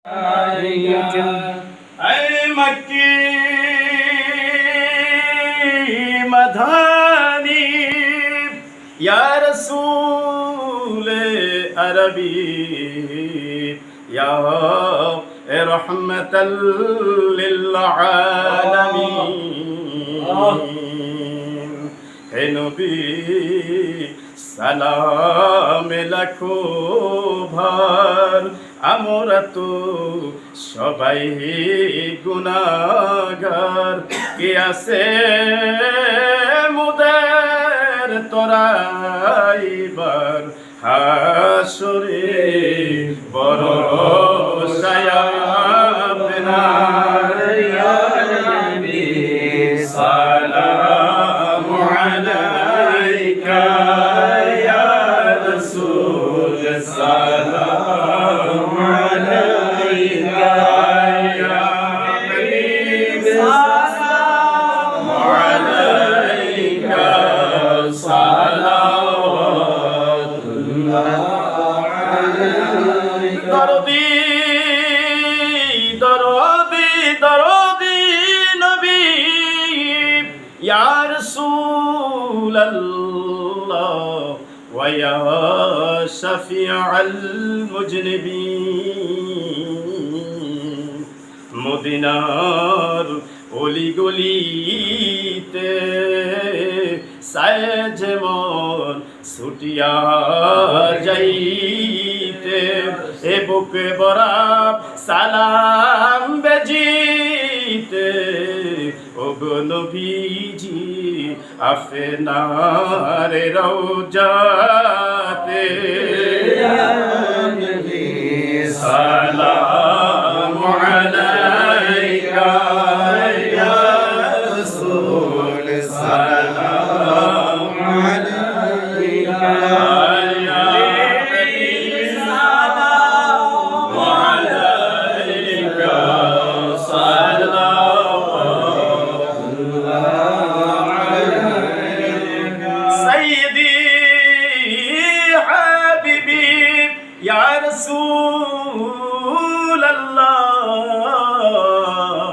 ऐ मक्की मधानी या रसूल अरबी या रहमतल लिल आलमीन हे नबी সালাম লাখো ভার আমরা তো সবাই গুনাহগার কে আছে মুদের তোরাইবার হাসরে বড় সায়াবনার ইয়া নবী সালামু আলাইকা السلام عليك يا حبيب السلام عليك صلوات الله عليك دربي دربي دربي نبي يا رسول الله ويا شفيع المجرمين মদিনার অলি গলিতে সায়েজ মন ছুটিয়া যাইতে এ বুকে বরা সালাম বেজিতে ও গো নবীজি আপনার রওজাতে সালামু আলাইকা ইয়া রাসূল সালামু আলাইকা ইয়া হাবিব সালামু আলাইকা يا رسول